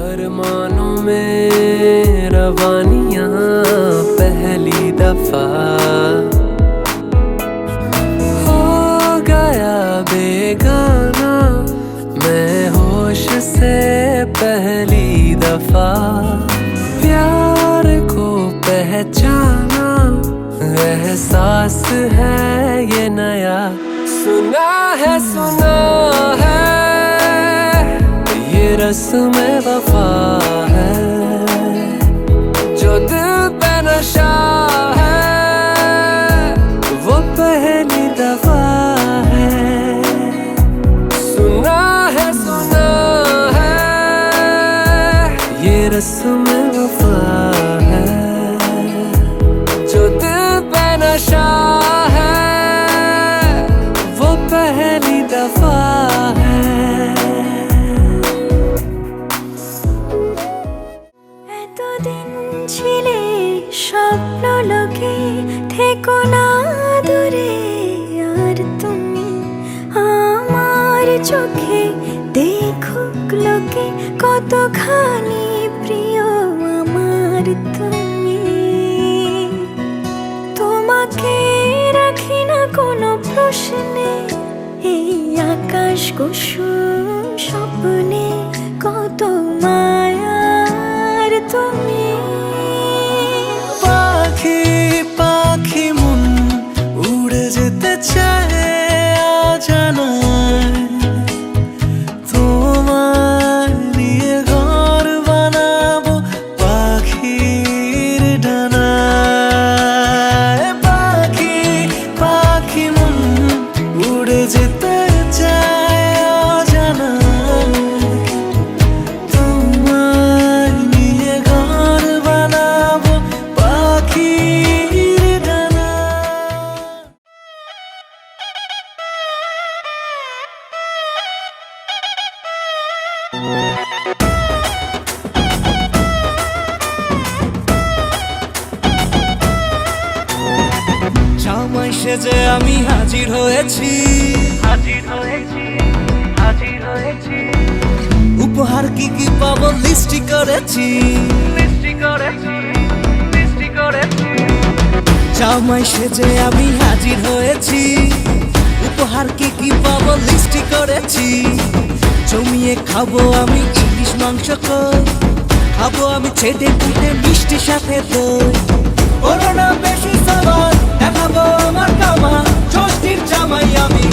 अरमानों में रवानियां पहली दफा हो गया बेगाना मैं होश से पहली दफा प्यार को पहचाना एहसास है ये नया सुना है ये रस्म वफा है जो दिल पे नशा है वो पहली दफा है सुना है ये रस्म वफा है जो दिल पे नशा है वो पहली दफा है ছিলে স্বপ্ন লোকে থেকো না দূরে আর তুমি আমার চোখে দেখুক লোকে কতখানি প্রিয় আমার তুমি তোমাকে রাখি না কোনো প্রশ্নে এই আকাশ কুসুম স্বপ্নে কত মায়ার তুমি পাখি পাখি মন উড়ে যেতে চায় জানায় তোমায় নিয়ে ঘর বানাবো পাখির ডানায় পাখি পাখি মন উড়ে যেতে চায় জানায় তোমায় নিয়ে ঘর বানাবো পাখির ডানা জামাই সেজে আমি হাজির হয়েছি উপহার কি কি পাবো লিস্টি করেছি জামাই সেজে আমি হাজির হয়েছি উপহার কি কি পাবো লিস্টি করেছি জমিয়ে খাবো আমি ইলিশ মাংস খাবো আমি ছেটে পুটে মিষ্টি সাথে দই করোনা বেশি সবার দেখাবো আমার কামা ষষ্ঠীর জামাই আমি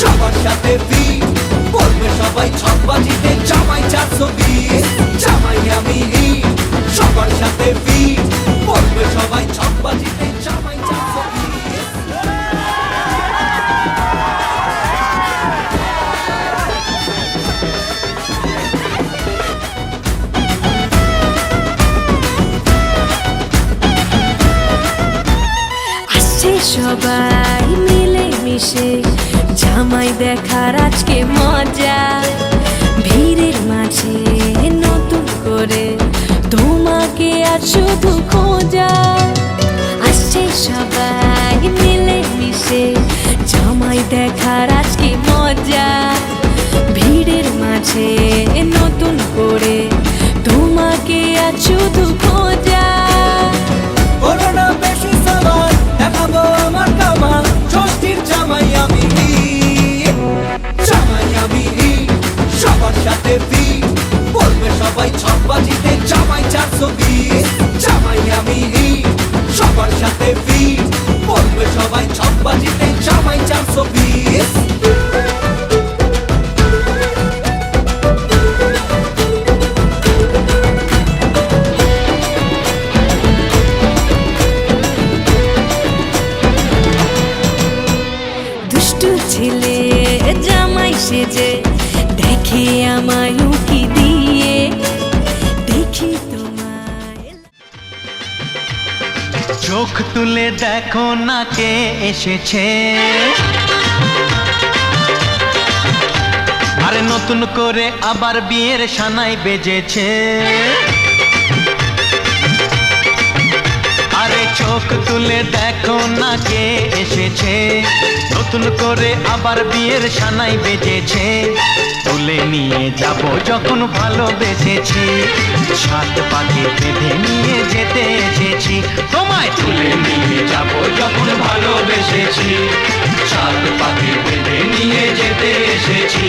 সবার সাথে বলবে সবাই ছকবাজিতে জামাই 420 জামাই আমি সবার সাথে বলবে সবাই ছকবাজিতে জামাই 420 আসছে সবাই মিলে মিশে জামাই দেখার আজকে মজা ভিড়ের মাঝে নতুন করে তোমাকে আজ শুধু খোঁজা আসছে সবাই মিলে মিশে জামাই দেখার আজকে মজা ভিড়ের মাঝে নতুন করে তোমাকে আজ শুধু খোঁজা করোনা বেশি সবার দেখাবো আমার কামা ষষ্ঠীর জামাই আমি সবার সাথে বলবে সবাই ছকবাজিতে জামাই 420 জামাই আমি সবার সাথে বলবে সবাই ছকবাজিতে জামাই 420 দুষ্টু ছেলে জামাই সেজে দেখে আমায় উকি দিয়ে দেখি তোমায় চোখ তুলে দেখো না কে এসেছে আরে নতুন করে আবার বিয়ের সানাই বেজেছে আরে চোখ তুলে দেখো না কে এসেছে নতুন করে আবার বিয়ের সানাই বেজেছে তুলে নিয়ে যাব যখন ভালোবেসেছি, সাত পাকে বেঁধে নিয়ে যেতে এসেছি। তোমায় তুলে নিয়ে যাব যখন ভালোবেসেছি, সাত পাকে বেঁধে নিয়ে যেতে এসেছি।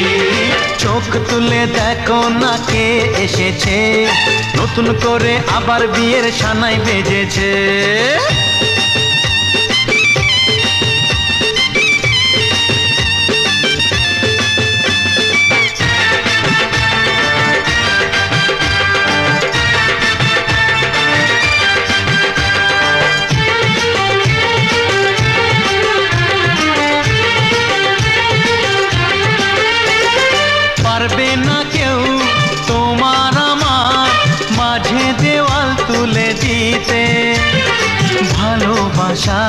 চোখ তুলে দেখো না কে এসেছে, নতুন করে আবার বিয়ের সানাই বেজেছে। পারবে না কেউ তোমার আমার মাঝে দেওয়াল তুলে দিতে, ভালোবাসা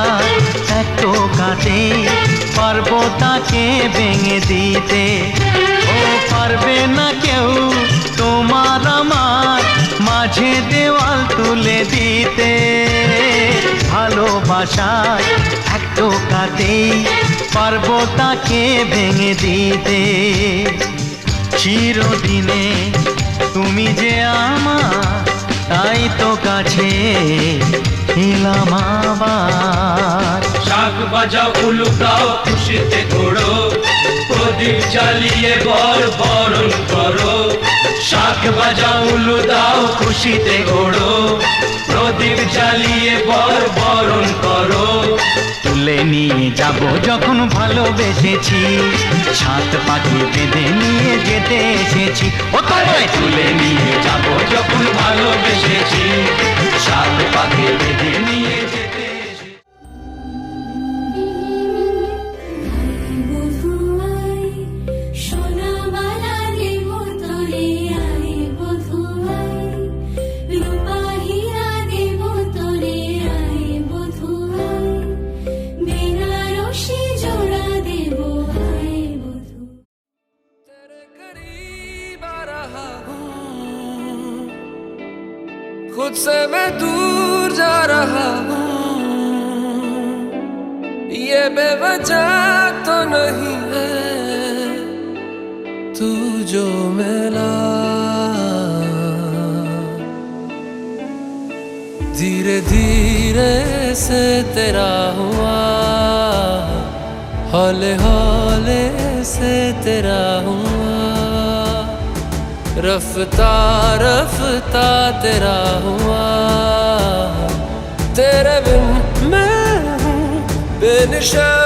এত কাটে পারবো তাকে ভেঙে দিতে। ও পারবে না কেউ তোমার আমার মাঝে দেওয়াল তুলে দিতে, ভালোবাসা এত কাটে পারবো তাকে ভেঙে দিতে। চিরদিনে তুমি যে আমার, তাই তো কাছে এলাম আবার। শাক বাজাও উলুকাও খুশিতে ঘোড়ো, প্রদীপ জ্বালিয়ে বরণ করো। শাক বাজাও উলু দাও খুশিতে ঘোড়ো, প্রদীপ জ্বালিয়ে বরণ করো। তুলে নিয়ে যাব যখন ভালোবেসেছি, সাত পাখি বেঁধে নিয়ে যেতে এসেছি। ও তোমায় তুলে নিয়ে যাব যখন ভালোবেসেছি, সাত পাখি বেঁধে নিয়ে যেতে এসেছি। खुद से मैं दूर जा रहा हूँ, ये बेवजह तो नहीं है, तू जो मिला धीरे धीरे से तेरा हुआ, हौले हौले से तेरा हुआ, रफ्ता रफ्ता तेरा हुआ। तेरे बिन मैं हूँ बेनिशान,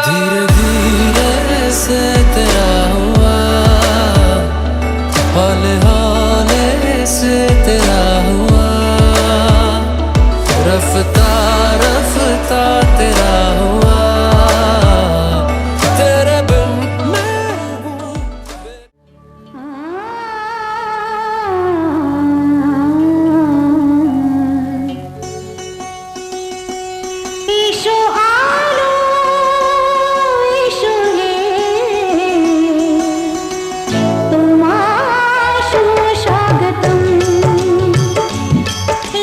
धीरे धीरे से तेरा हुआ, हौले हौले से तेरा हुआ, रफ्ता रफ्ता तेरा हुआ। तेरे बिन मैं हूँ। এসো আলো এসো হে, তোমার সুস্বাগতম।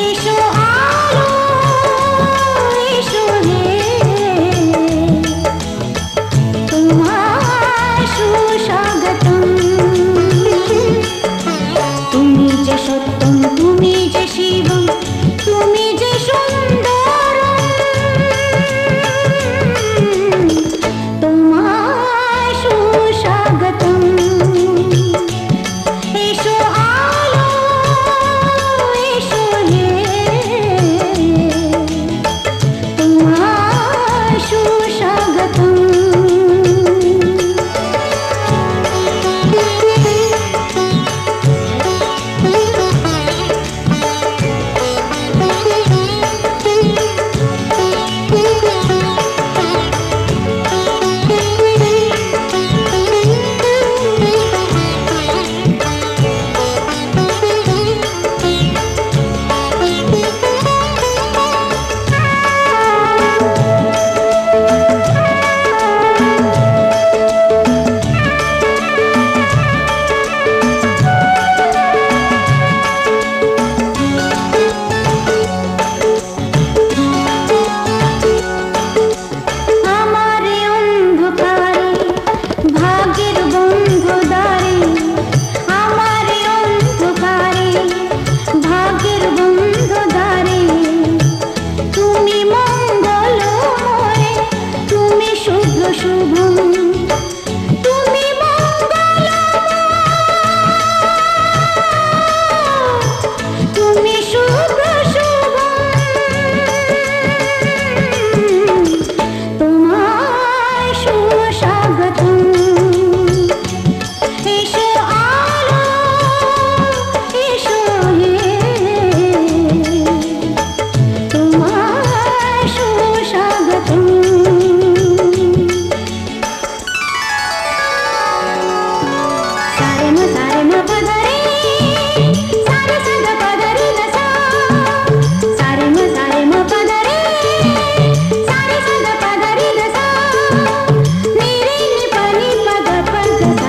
এসো আলো এসো হে, তোমার সুস্বাগতম। তুমি যে সত্যম, তুমি যে শিবম, তুমি যে সুন্দরম, তোমায় সুস্বাগতম। এসো আলো এসো হে, তোমায় সুস্বাগতম।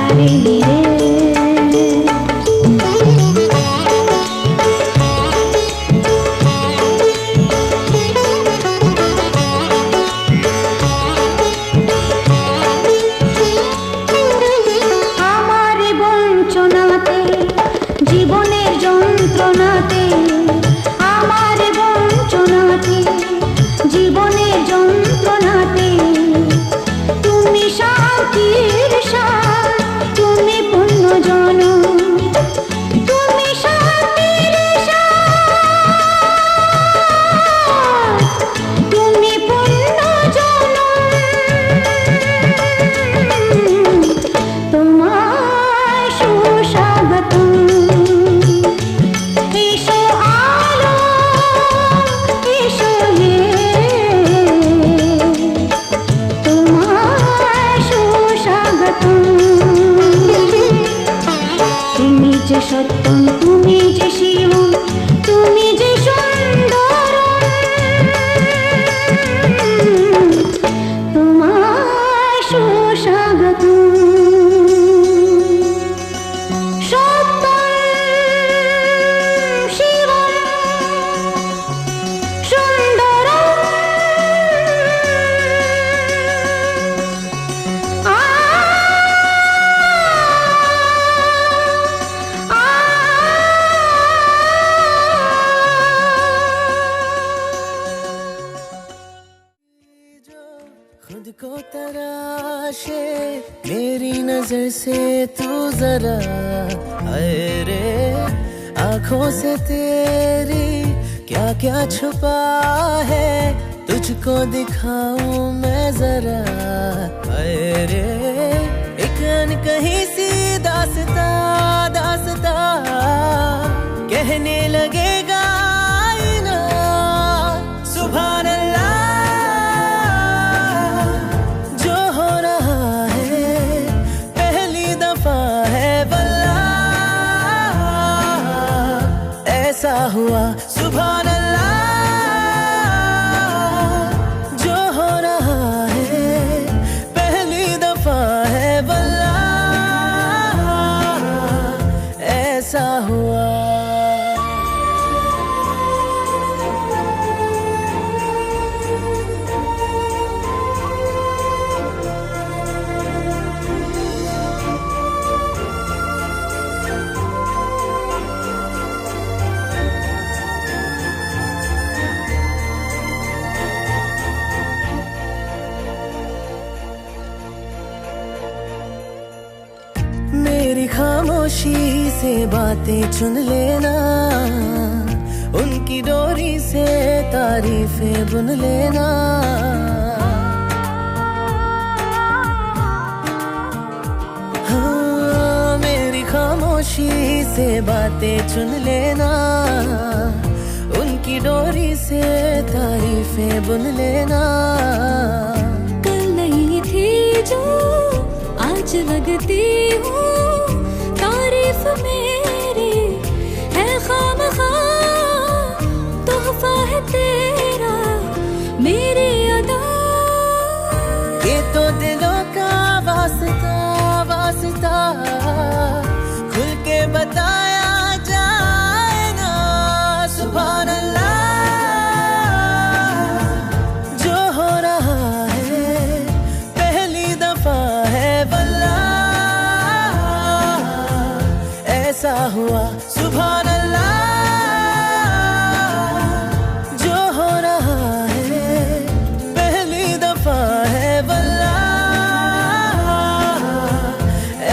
ধারে রে আমার বঞ্চনাতে জীবনের যন্ত্রণাতে আমার বঞ্চনাতে জীবনের যন্ত্রণাতে তুমি শান্তির সার তুমি পূর্ণ জন তুমি শান্তির সার তুমি পূর্ণ জন তোমায় সুস্বাগতম এসো আলো এসো হে তোমায় সুস্বাগতম তুমি যে সত্যম তুমি যে শিবম তুমি যে সুন্দর তোমায় সুস্বাগতম সত্যম শিবম সুন্দরম खुद को तराशे मेरी नजर से तू जरा हाय रे आंखों से तेरी क्या क्या छुपा है तुझको दिखाऊं मैं जरा हाय रे एक अनकही सी दास्ता दास्ता कहने लगेगा आईना सुभान अल्लाह जो हो रहा है पहली दफा है वल्लाह ऐसा हुआ सुभान अल्लाह जो हो रहा है पहली दफा है वल्लाह ऐसा हुआ मेरी खामोशी से बातें चुन लेना उनकी डोरी से तारीफें बुन लेना हाँ मेरी खामोशी से बातें चुन लेना उनकी डोरी से तारीफें बुन लेना कल नहीं थी जो आज लगती हूँ तारीफ मेरी है खामखा तोहफा है तेरा मेरी अदा ये तो दिलों का वास्ता वास्ता खुल के बताया जाए ना सुभान अल्लाह जो हो रहा है पहली दफा है वल्लाह ऐसा हुआ सुभान अल्लाह जो हो रहा है पहली दफा है वल्लाह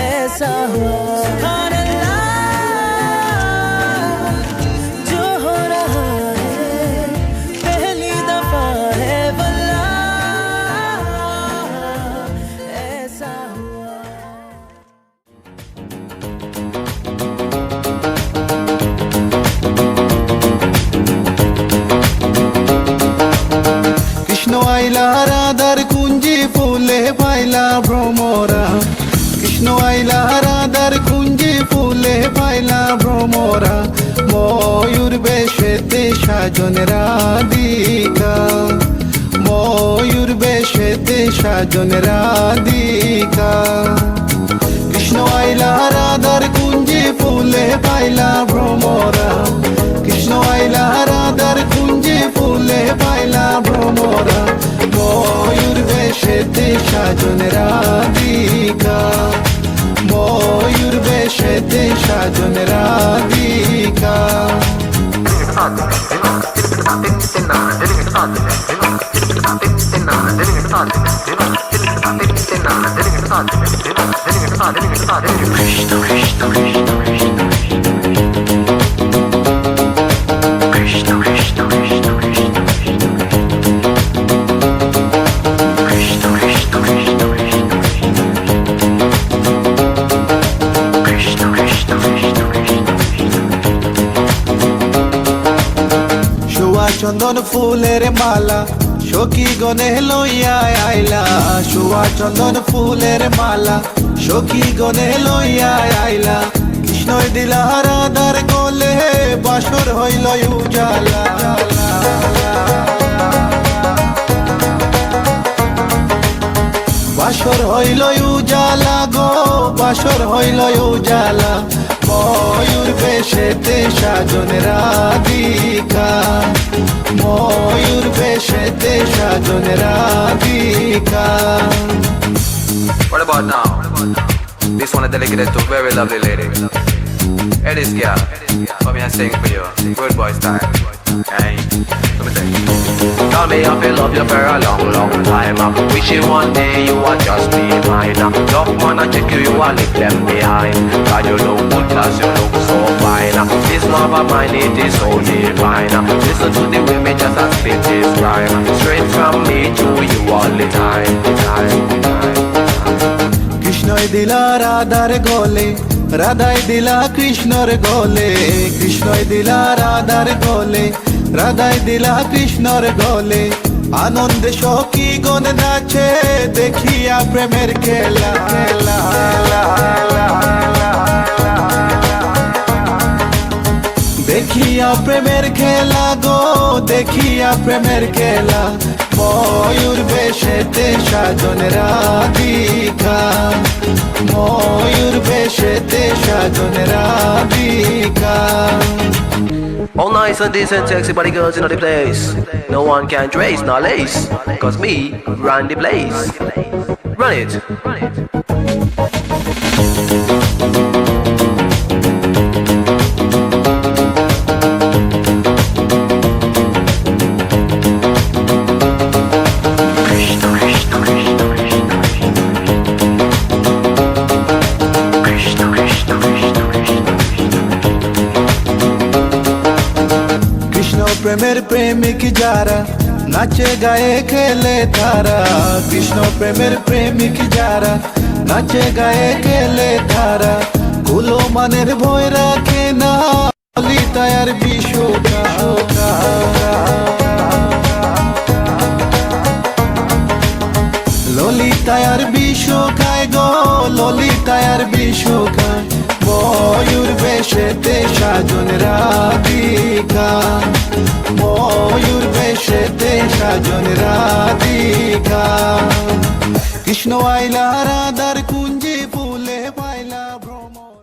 ऐसा हुआ सुभान अल्लाह जो हो रहा है पहली दफा है वल्लाह ऐसा हुआ কৃষ্ণ আইলা রাধার কুঞ্জি ফুলে পাইলা ভ্রমরা কৃষ্ণ আইলা রাধার কুঞ্জি ফুলে পাইলা ভ্রমরা ময়ূর বেশেতে সাজন রাধিকা ময়ূর বেশেতে সাজন রাধিকা কৃষ্ণ সাজন রাধিকা চন্দন ফুলের মালা সখী গনে লইয়া আইলা সুয়া চন্দন ফুলের মালা সখী গনে লইয়া আইলা কৃষ্ণই দিলা রাধার গলে বাসর হইল উজালা বাসর হইল উজালা গো বাসর হইল উজালা ময়ূর বেশেতে সাজন রাধিকা ময়ূর বেশেতে সাজন Radhika What about now? This one is dedicated to a very lovely lady. It is girl. Come here and sing for you. Good boy style. Hey, let me sing. Tell me if you love you for a long, long time. Wishing one day you would just be mine. Love man, I check you, you will leave them behind. God, you look good, cause you look so fine. This love of mine, it is so divine. Listen to the way me just a spit this rhyme. Straight from me to you all the time. কৃষ্ণই দিলা রাধার গলে রাধাই দিলা কৃষ্ণর গলে কৃষ্ণই দিলা রাধার গলে রাধাই দিলা কৃষ্ণর গলে আনন্দে সখী গণ নাচে দেখিয়া প্রেমের খেলা দেখিয়া প্রেমের খেলা গো দেখিয়া প্রেমের খেলা ময়ূর বেশেতে সাজন রাধিকা ময়ূর বেশেতে সাজন Radhika All nice and decent, sexy body girls in the place. No one can trace nor lace, cause me run the place. Run it. প্রেমের প্রেমিক যারা নাচে গায়ে খেলে তারা কৃষ্ণ প্রেমের প্রেমিক যারা নাচে গায়ে খেলে তারা কুলো মানের ভয় রাখে না ললিতায়ার বিশোকা ললিতায়ার বিশোকায় গো ললিতায়ার বিশোকায় ময়ূর বেশেতে সাজন রাধিকা ময়ূর বেশেতে সাজন রাধিকা কৃষ্ণ আইলা রাধার কুঞ্জি ফুলে পাইলা ভ্রমর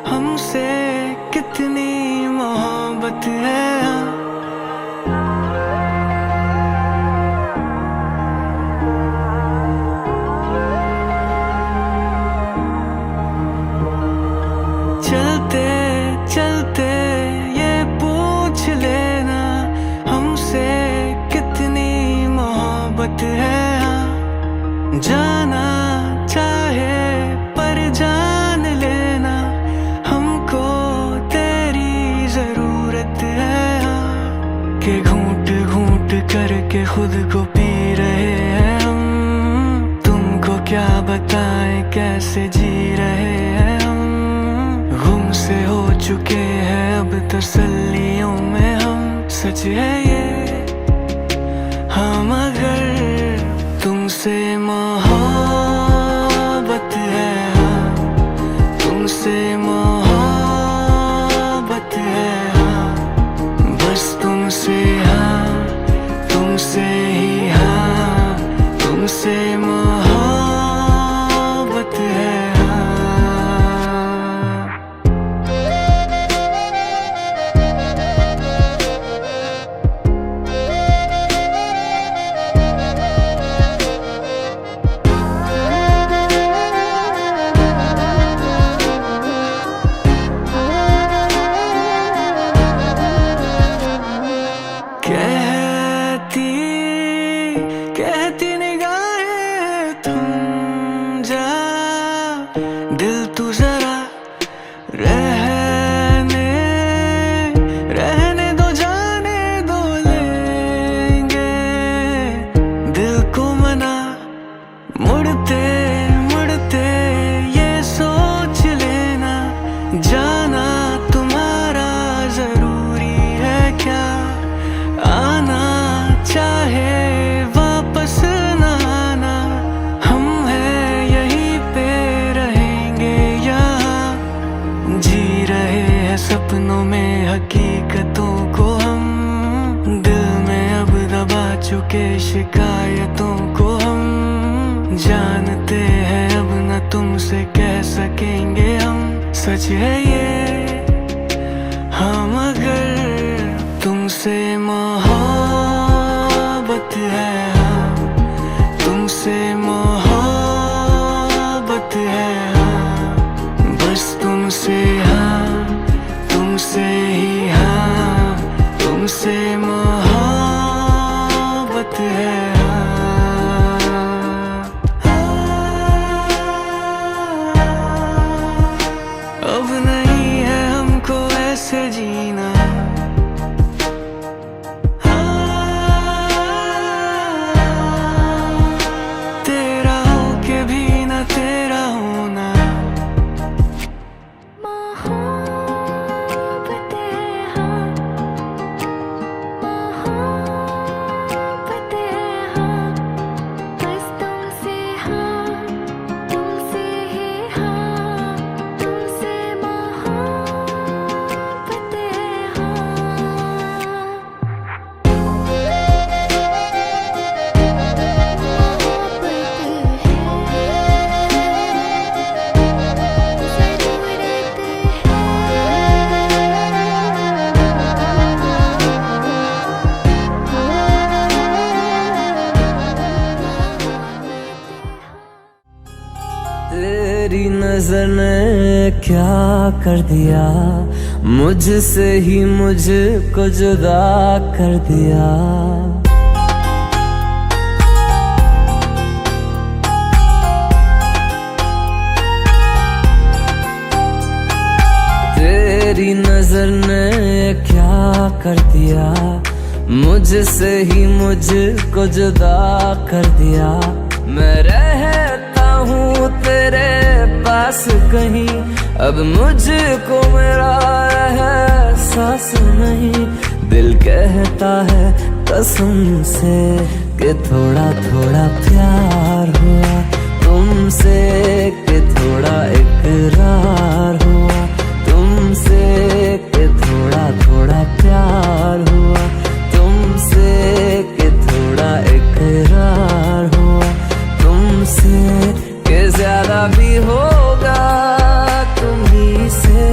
हमसे कितनी मोहब्बत है चलते चलते ये पूछ लेना हमसे कितनी मोहब्बत है जाना चाहे पर जान लेना हमको तेरी जरूरत है कि घूंट घूंट करके खुद को पी रहे हैं हम तुमको क्या बताएं कैसे जी रहे हैं हम गुम से हो चुके हैं अब तसल्लियों में हम सच है ये हम अगर तुमसे मोहब्बत है हाँ तुमसे मोहब्बत है हाँ बस तुमसे हाँ तुमसे ही हाँ तुमसे मोहब्बत है कहती निगाहें तुम जा दिल तू जरा रहने रहने दो जाने दो लेंगे दिल को मना मुड़ते मुड़ते ये सोच लेना जाना तुम्हारा जरूरी है क्या आना चाहे वापस ना आना हम हैं यहीं पे रहेंगे यहाँ जी रहे हैं सपनों में हकीकतों को हम दिल में अब दबा चुके शिकायतों को हम जानते हैं अब न तुमसे कह सकेंगे हम सच है ये हम अगर तुमसे मोहब्बत है हाँ तुमसे मोहब्बत है हाँ बस तुमसे हाँ तुमसे ही हाँ तुमसे मोहब्बत है अब नहीं है हमको ऐसे जीना तेरा हो के भी न तेरा होना मोहब्बत है हाँ मोहब्बत है हाँ बस तुमसे हाँ तुमसे ही हाँ तुमसे मोहब्बत है तेरी नजर ने क्या कर दिया मुझसे ही मुझको जुदा कर दिया तेरी नजर ने क्या कर दिया मुझसे ही मुझको जुदा कर दिया मैं रहता हूँ तेरे पास कहीं अब मुझको मेरा एहसास नहीं दिल कहता है कसम से कि थोड़ा थोड़ा प्यार हुआ तुमसे कि थोड़ा इकरार हुआ तुमसे कि थोड़ा थोड़ा प्यार हुआ तुमसे कि थोड़ा इकरार हुआ तुमसे कि ज्यादा भी होगा तुम्ही से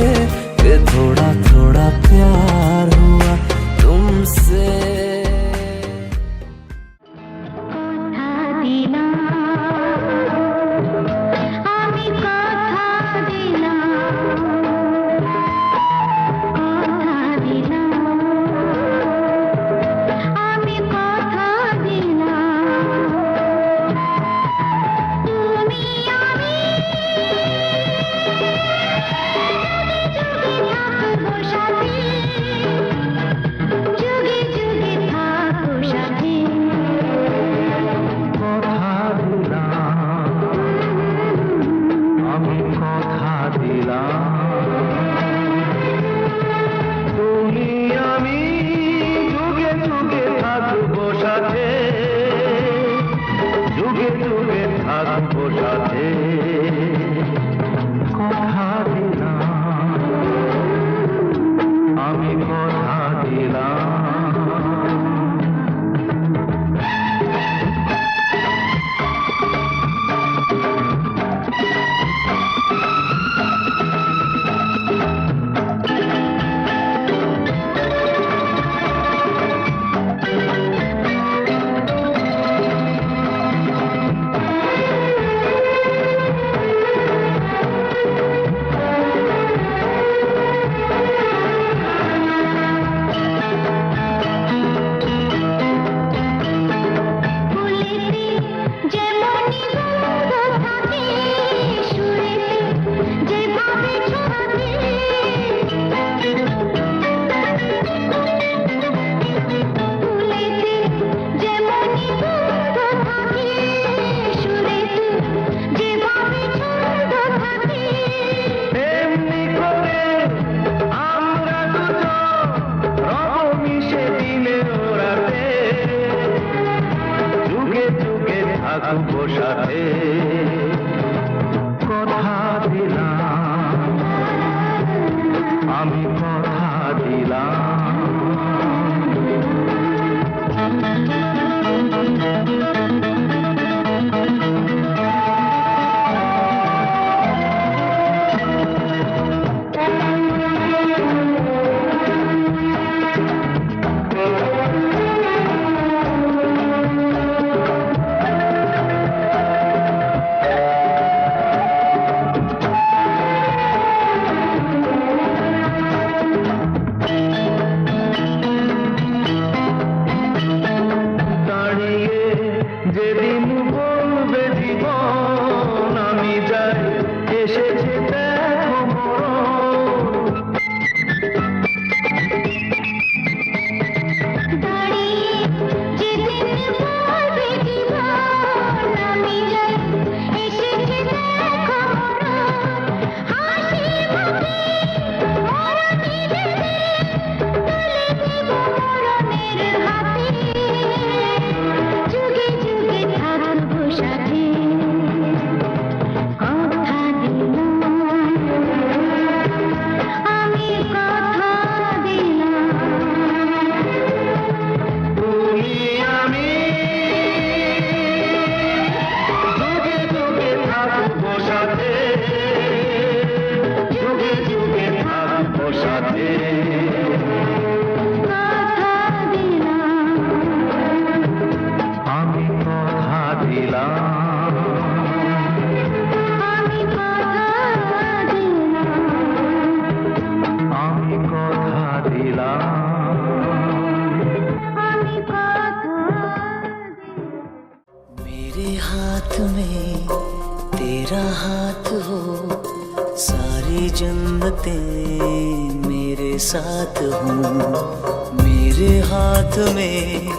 जन्नतें मेरे साथ हों, मेरे हाथ में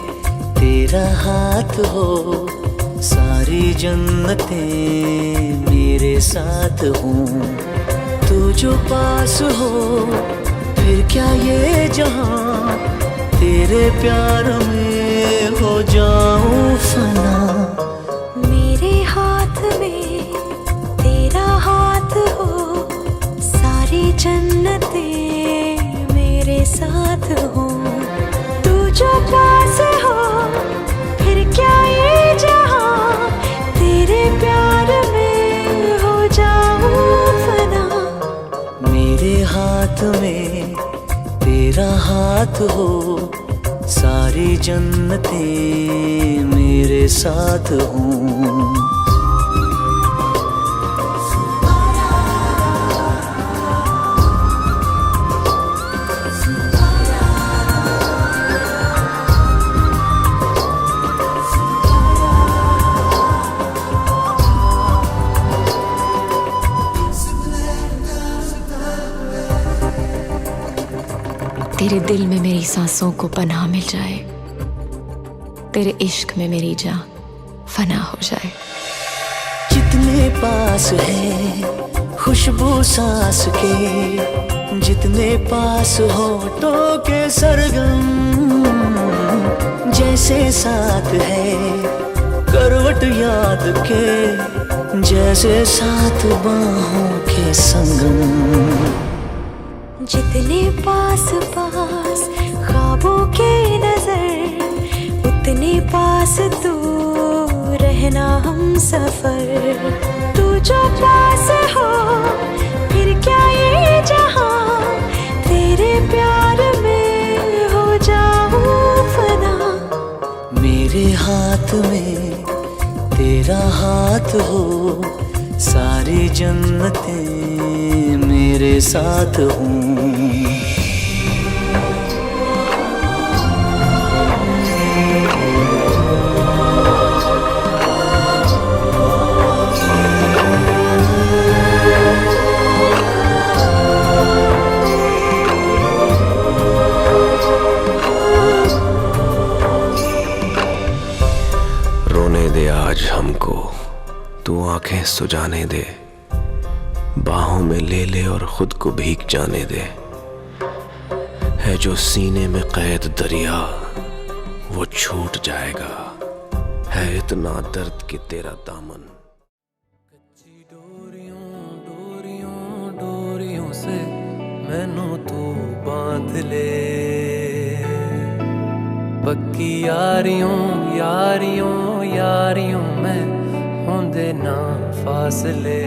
तेरा हाथ हो, सारी जन्नतें मेरे साथ हों। तू जो पास हो फिर क्या ये जहां, तेरे प्यार में हो जाऊं फना। मेरे हाथ में तेरा हाथ हो, सारी जन्नतें मेरे साथ हो। तू जो पास हो फिर क्या ये जहां, तेरे प्यार में हो जाऊं फना। मेरे हाथ में तेरा हाथ हो, सारी जन्नतें मेरे साथ हों। तेरे दिल में मेरी सांसों को पनाह मिल जाए, तेरे इश्क में मेरी जान फना हो जाए। जितने पास है खुशबू सांस के, जितने पास होठों के सरगम, जैसे साथ है करवट याद के, जैसे साथ बाहों के संगम। जितने पास पास ख्वाबों के नजर, उतने पास तू रहना हम सफर। तू जो पास हो फिर क्या ये जहां, तेरे प्यार में हो जाऊं फना। मेरे हाथ में तेरा हाथ हो, सारी जन्नतें मेरे साथ हों। रोने दे आज हमको, तू आंखें सुजाने दे, बाहों में ले ले और खुद को भीग जाने दे। है जो सीने में कैद दरिया वो छूट जाएगा, है इतना दर्द कि तेरा दामन। कच्ची डोरियों डोरियों डोरियों से मैनू तू बांध ले, पक्की यारियों यारियों यारियों में होंदे ना फासले।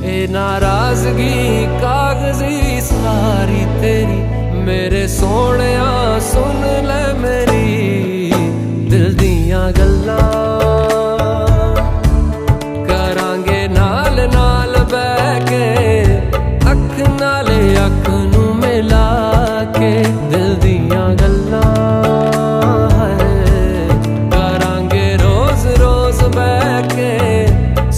ए नाराजगी कागजी सारी तेरी, मेरे सोहणिया सुन ले मेरी दिल दियां गल्लां। करांगे नाल नाल बैठ के, अख नाले अख नू मिला के, दिल दियां गल्लां करांगे रोज रोज बैठ के,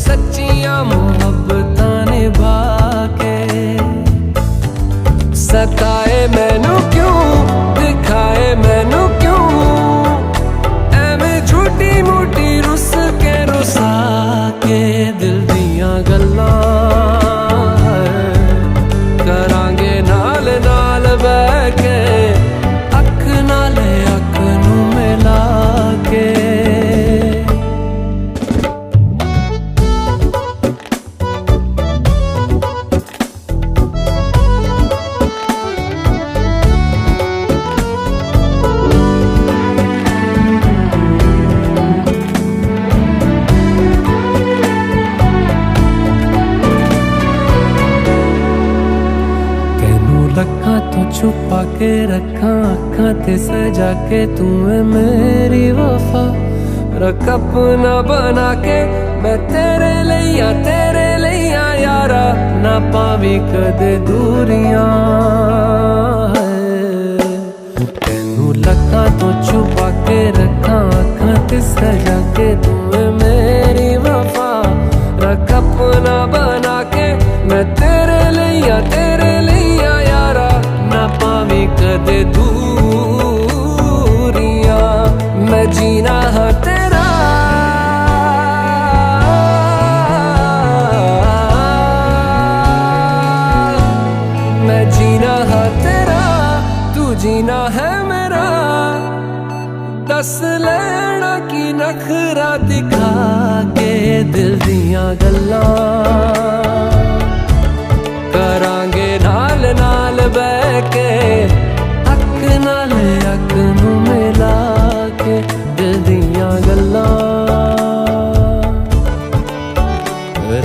सच्चियां मुहब्बतां निभा के। सताए मैनू क्यों, दिखाए मैनू क्यों, एवें झूठी मूठी रुस के रुसा के, दिल दियां गल्लां करांगे नाल नाल बैठ के, अख नाले अख नू मिला के। लखां तो छुपा के रखा अखां ते सजा के, तू है मेरी वफा रख अपना बना के। मैं तेरे लिया यारा, ना पावी कदे दूरियां। तेनू लखां तो छुपा के रखा अखां ते सजा के, तू है मेरी वफा रख अपना बना के। कदे दूरियां मैं जीना है तेरा मैं जीना है तेरा तू जीना है मेरा दस लेना की नखरा दिखा के दिल दियां गल्लां करांगे नाल नाल बह के अक नाल अक नूं मिला के दिल दियां गल्लां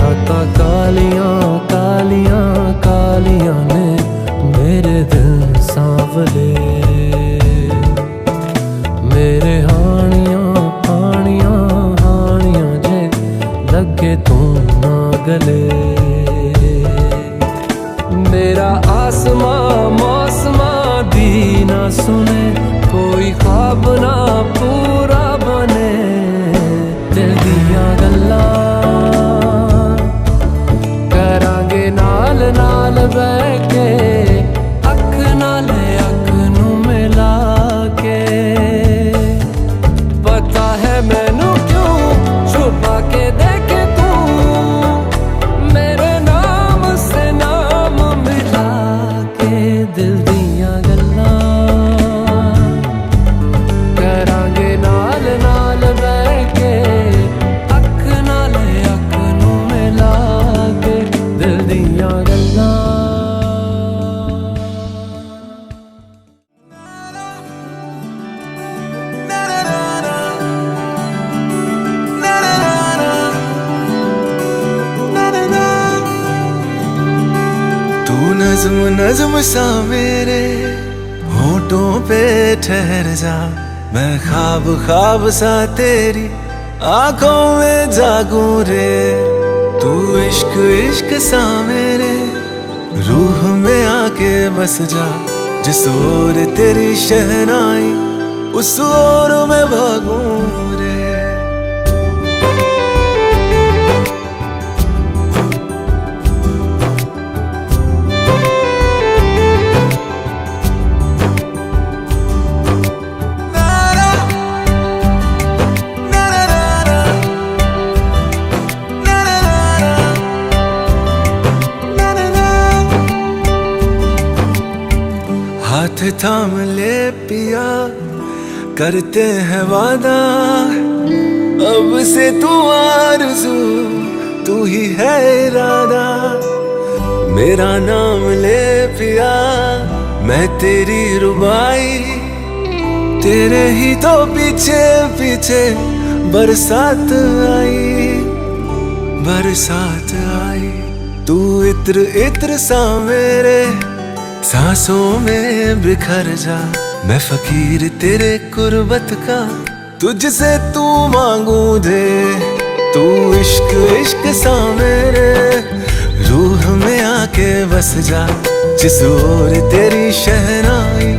रातां कालियां कालियां कालियां ने मेरे दिल सांवले मेरे हानियां हानियां हानियां जे लगे तू ना गले मेरा आसमां मौसमां दी ना सुने कोई ख्वाब ना पूरा बने दिल दियां गल्लां करांगे नाल नाल बह के अख नाल अख नूं मिला के पता है मैनू क्यों छुपा के देखे तू मेरे नाम से नाम मिला के दिल दियां गल्लां करांगे नाल नाल बह के अख नाल अख नूं मिला के दिल दियां गल्लां तू नज्म नज्म सा मेरे होठों पे ठहर जा मैं ख्वाब ख्वाब सा तेरी आंखों में जागूं रे तू इश्क इश्क सा मेरे रूह में आके बस जा जिस ओर तेरी शहनाई उस ओर मैं भागूं रे हाथ थाम ले पिया करते हैं वादा अब से तू आरज़ू तू ही है इरादा मेरा नाम ले पिया मैं तेरी रुबाई तेरे ही तो पीछे पीछे बरसात आई तू इत्र इत्र सा मेरे सांसों में बिखर जा मैं फकीर तेरे कुर्बत का तुझसे तू मांगू दे तू इश्क इश्क सा मेरे रूह में आके बस जा जिस ओर तेरी शहनाई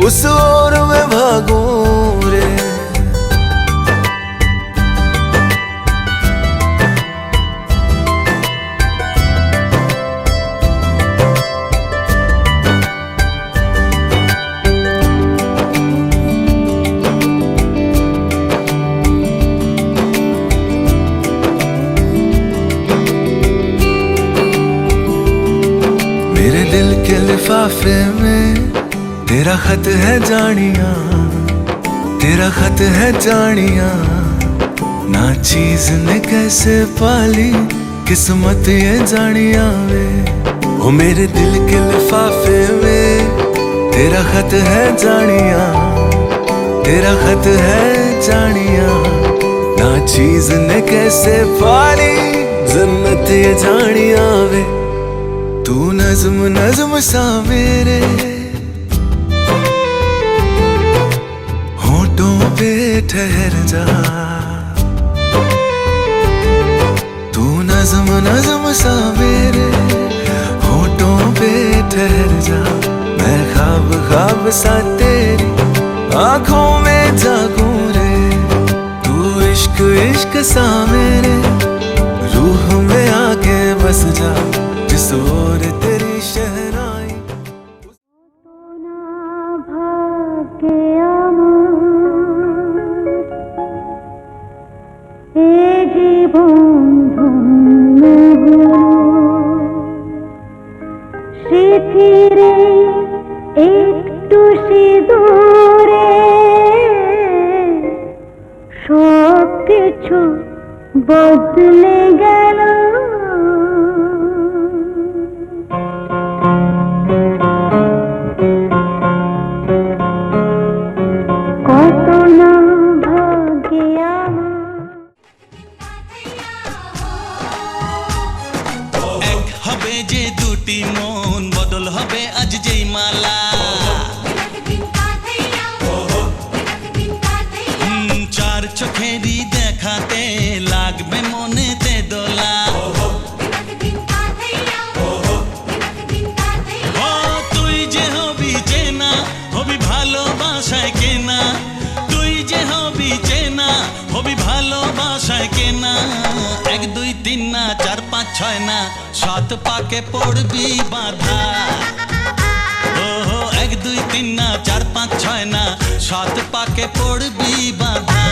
उस ओर मैं भागूं रे दिल के लिफाफे में तेरा खत है जानिया तेरा खत है जानिया ना चीज ने कैसे पाली किस्मत ये जानिया वे ओ मेरे दिल के लिफाफे में तेरा खत है जानिया तेरा खत है जानिया ना चीज ने कैसे पाली जन्नत ये जानिया वे तू नज्म नज्म सा मेरे होठों पे ठहर जा तू नज्म नज्म सा मेरे होठों पे ठहर जा मैं ख्वाब ख्वाब सा तेरी आंखों में जागूं रे तू इश्क इश्क सा मेरे रूह में आके बस जा जिस ओर तेरी शहनाई ফিরে একটু সে দূরে সব কিছু বদলে গেল কত না ভাগ্যে এক হবে যে দুটি মন বদল হবে আজ যেই মালা চার চোখেরই দেখাতে লাগবে মনেতে দোলা ও তুই যে হবি চেনা হবি ভালোবাসায় কেনা তুই যে হবি চেনা হবি ভালোবাসায় কেনা 1 2 3 না 4 5 6 না 7 পাকে পড়বি বাধা ও 1 2 3 না 4 5 6 না 7 পাকে পড়বি বাধা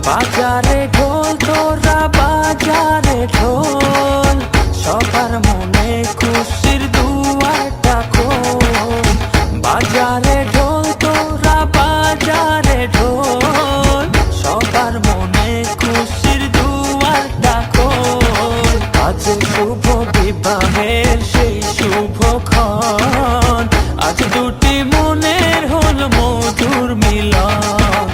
বাজারে ঢোল তোরা বাজারে ঢোল সবার মনে খুশির দুয়ারটা খোল বাজারে ঢোল তোরা বাজারে ঢোল সবার মনে খুশির দুয়ারটা খোল আজ শুভ বিবাহের সেই শুভক্ষণ আজ দুটি মনের হল মধুর মিলন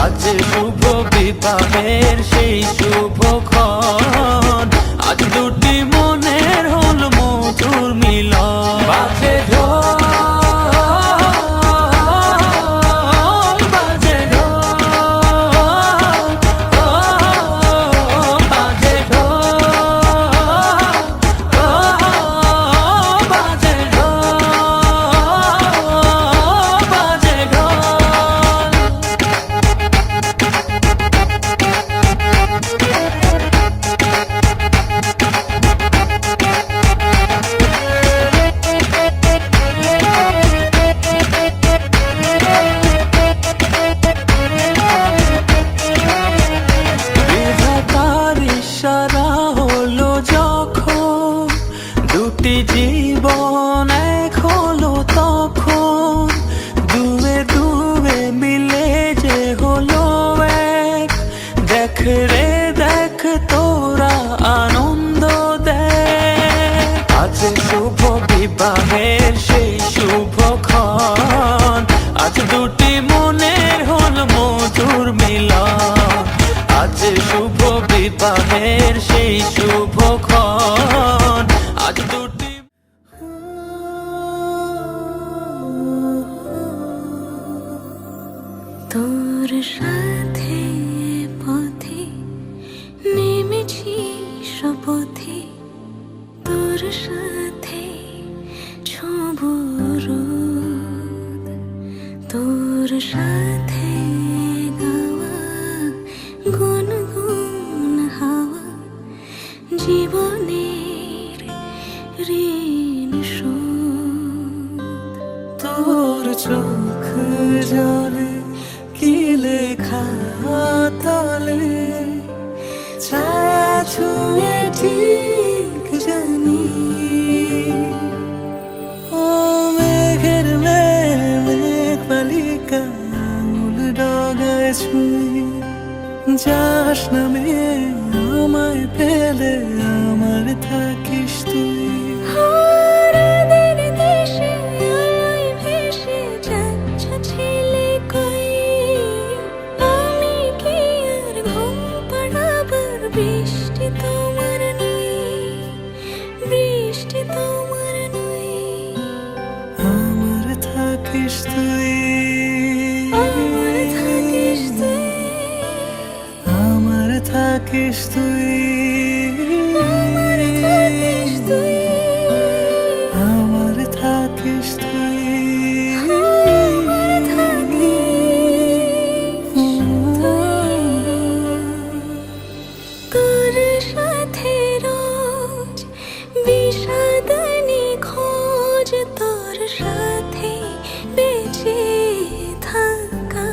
আজ শুভ বিবাহের সেই শুভক্ষণ আজ দুটি মনের হল মধুর মিলন বাজে ঢোল বাজে ঢোল বাজে ঢোল বাজে ঢোল বাজে ঢোল বিধাতার ইশারা হলো যখন দুটি জীবন এক হলো তখন দুয়ে দুয়ে মিলে যে হলো এক দেখ রে দেখ তোরা আনন্দ দেখ আজ শুভ বিবাহের সেই শুভক্ষণ আজ দুটি মনের হল মধুর মিলন আজ শুভ বিবাহের সেই শুভক্ষণ আজ দুটি তোর সাথে পথে নেমেছি শপথে তোর সাথে ছোব রোদ তোর সাথে গাওয়া গুনগুন হাওয়া জীবনের ঋণ শোধ তোর চোখ জলে কি লেখা তলে ছায়া ছুঁয়ে ঠিক জানি ও মেঘের মেঘ পালিকা মূল ডগায় ছুঁয়ে যাস নামে আমায় পেলে আমার থাকিস তুই যে তোমার নই, আমার থাকিস তুই, আমার থাকিস তুই, আমার থাকিস তুই, আমার থাকিস তুই, আমার থাকিস তুই। আমার থাকিস তুই। তোর সাথে রোজ বিষাদনি খোঁজ, তোর সাথে বেঁচে থাকা,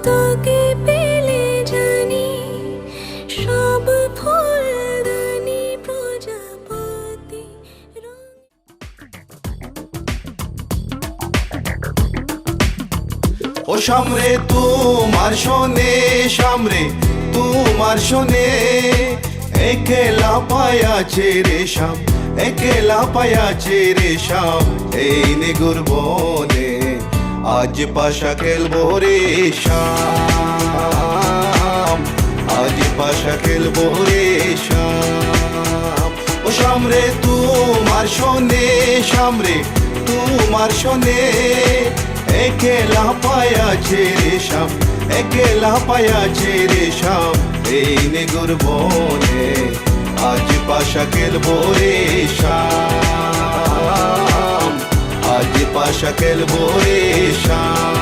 তোকে পেলে জানি সব ফুলদানি প্রজাপতি ও সামরে তোমার শোনে, সামরে তোমার শোনে, একেলা পায়াছে রে শাম, একেলা পায়াছে রে শাম, এই নিগুর বনে আজ পাশা খেলবো রে শাম, আজ পাশা খেলবো রে শাম। ও সামরে তোমার শোনে, সামরে তোমার শোনে, একেলা পায়াছে রে শাম, একেলা পায়াছে রে শাম, এই নিগুর বনে আজ পাশা খেলবো রে শাম, আজ পাশা খেলবো রে শাম।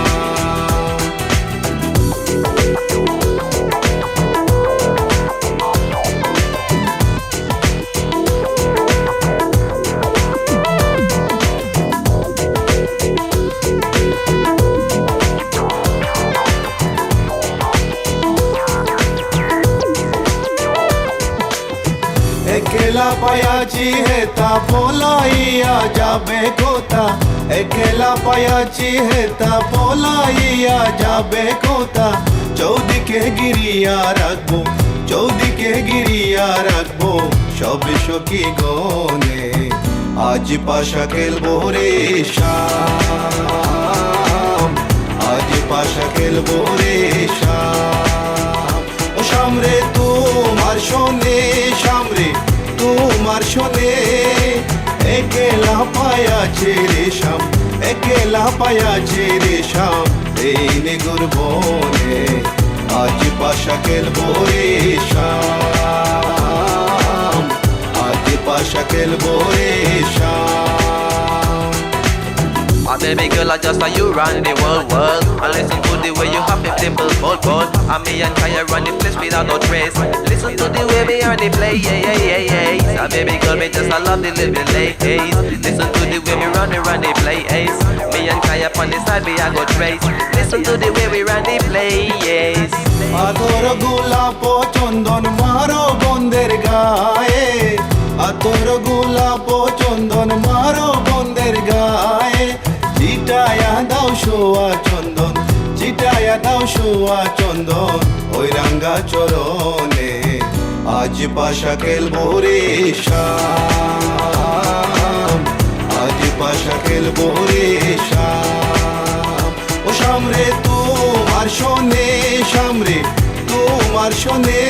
একেলা পায়াছি হেতা পলাইয়া যাবে কোথা, একেলা পায়াছি হেতা পলাইয়া যাবে কোথা, চৌদিকে গিরিয়া রাখবো, চৌদিকে গিরিয়া রাখবো সবে সখী গনে, আজ পাশা খেলবো রে শাম, আজ পাশা খেলবো রে শাম। ও সামরে তোমার শোনে, সামরে তোমার শোনে, একেলা পায়াছে রে শাম, একেলা পায়াছে রে শাম, এই নিগুর বনে আজ পাশা খেলবো রে শাম, আজ পাশা খেলবো রে শাম। My baby girl, I just saw you run the world. I listen to the way you have them dimple bold. And me and Kaya run the place without no trace. Listen to the way me and they play, yeah, yeah, yeah, yeah. My baby girl, me just I love the living late days. Listen to the way me run the play, ace. Me and Kaya on the side, we I go trace. Listen to the way we run the play, yes. আতর গোলাপ চন্দন মারো বন্দের গায়ে, আতর গোলাপ চন্দন মারো বন্দের গায়ে, চিটায়া দাও শোয়া চন্দন, চিটায়া দাও শোয়া চন্দন ওই রাঙ্গা চরণে, আজ পাশা খেলবো রে শাম, আজ পাশা খেলবো রে শাম। ও সামরে তোমার শোনে, সামরে তোমার শোনে,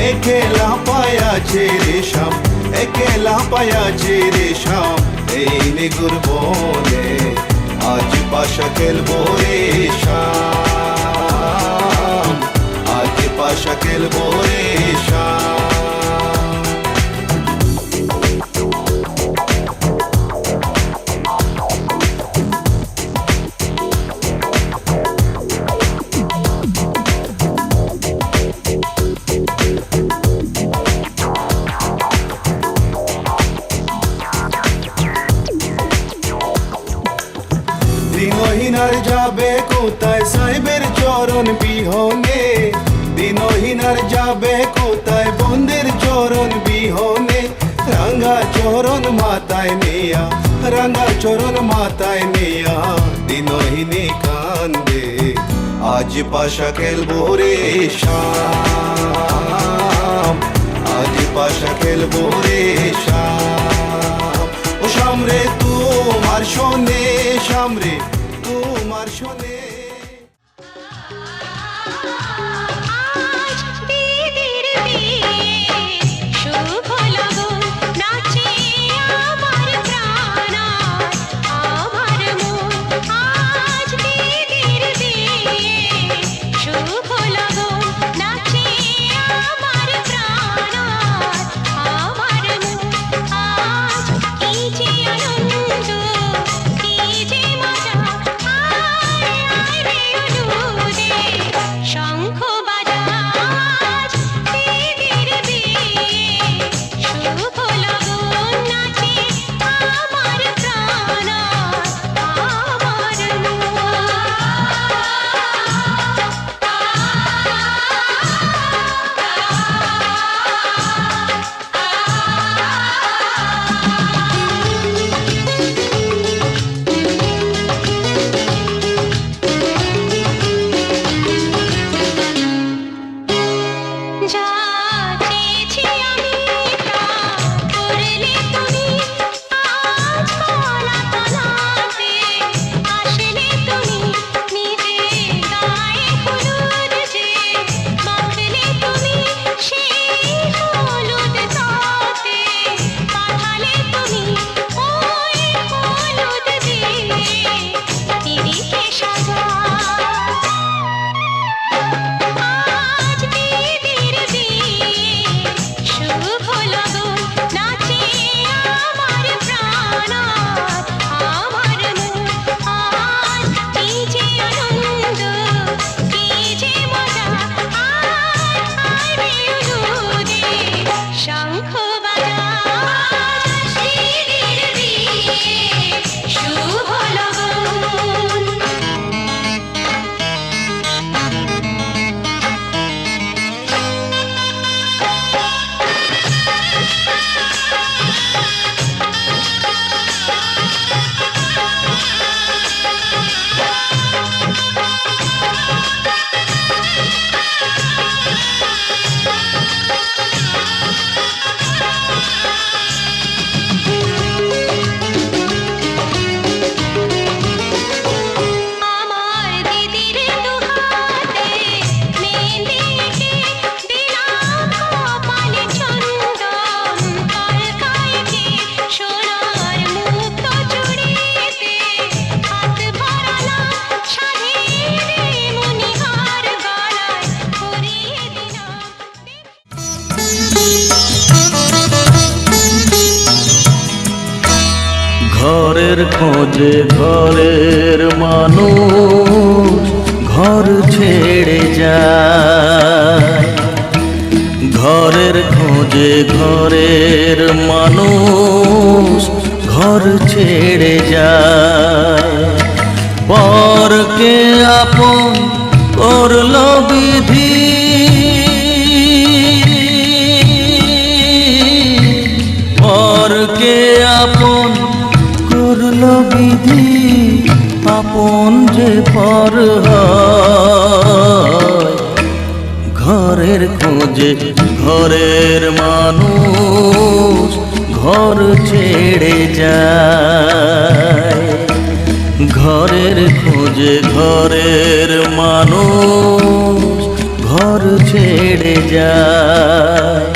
একেলা পায়াছে রে শাম, একেলা পায়াছে রে শাম, এই নিগুর বনে আজ পাশা খেলবো রে শাম, আজ পাশা খেলবো রে শাম। দিনহীনার যাবে কোথায় সাহেবের চরণ বিহনে, দিনহীনার যাবে কোথায় বন্দের চরণ বিহনে, রাঙ্গা চরণ মাথায় নিয়া, রাঙ্গা চরণ মাথায় নিয়া দিনহীনে কান্দে, আজ পাশা খেলবো রে শাম, আজ পাশা খেলবো রে শাম। ও সামরে তোমার শোনে, সামরে তোমার শোনে। আজ দিদির বিয়ে শুভ ঘরের খোঁজে ঘরের মানুষ ঘর ছেড়ে যায়, ঘরের খোঁজে ঘরের মানুষ ঘর ছেড়ে যায়। পরকে আপন করলো বিধি, পরকে আপন করলো বিধি, আপন যে পর হয়। ঘরের খোঁজে ঘরের মানুষ ঘর ছেড়ে যায়, ঘরের খোঁজে ঘরের মানুষ ঘর ছেড়ে যায়।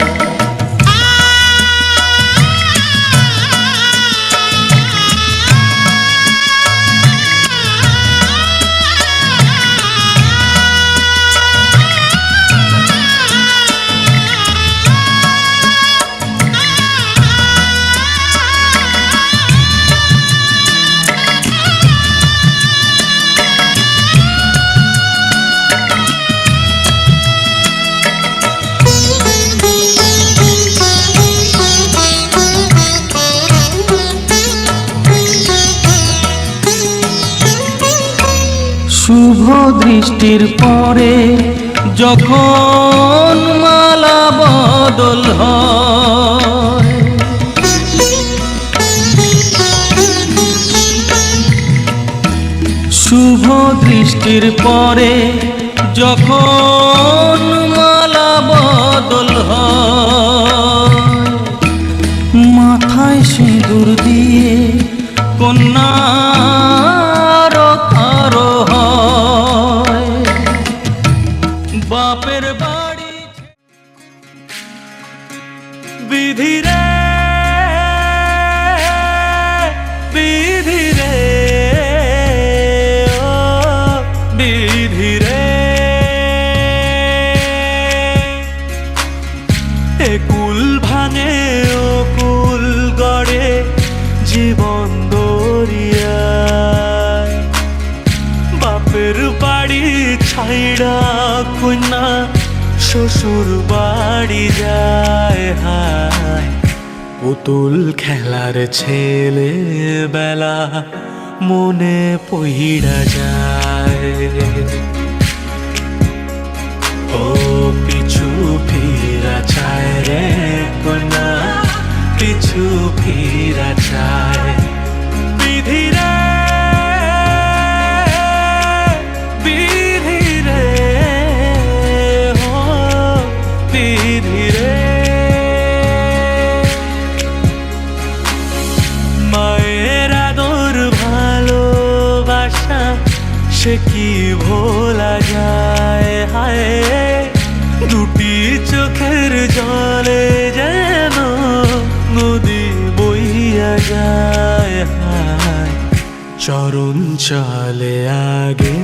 শুভ দৃষ্টির পরে যখন মালা বদল হয়, শুভ দৃষ্টির পরে যখন মালা বদল হয়, মাথায় সিঁদুর দিয়ে কন্যা বাপের বাড়ি। বিধি রে বিধি রে ও বিধি রে, এ কুল ভাঙে ও কুল গড়ে জীবন দরিয়ায়। বাপের বাড়ি ছাইড়া কন্যা শ্বশুর বাড়ি যায়, হায় পুতুল খেলার ছেলে বেলা মনে পইড়া যায়। ও পিছু ফিরা চায় রে কন্যা, পিছু ফিরা চায়। বিধি রে সে কি ভোলা যায়, হায় দুটি চোখের জলে যেন নদী বইয়া যায়, হায় চরণ চলে আগে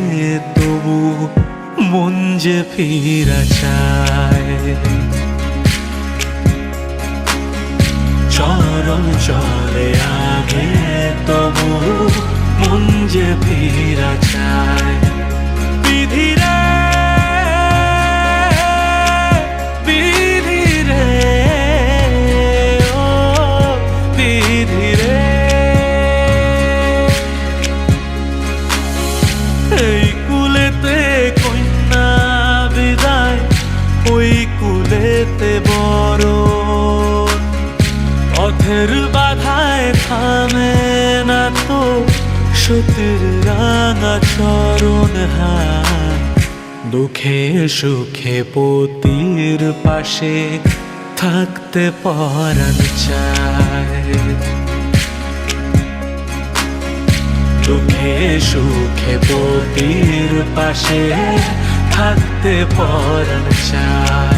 তবু মন যে ফিরা চায়। চরণ চলে আগে তবু মন যে ফিরা চায়। বিধি রে বিধি রে ও বিধি রে, এই কুলেতে কন্যা বিদায়, ওই কুলেতে বরণ। পথের বাধায় থামে না তো সতীর রাঙা চরণ, হায় দুঃখে সুখে পতির পাশে থাকতে পরাণ চায়। দুঃখে সুখে পতির পাশে থাকতে পরাণ চায়।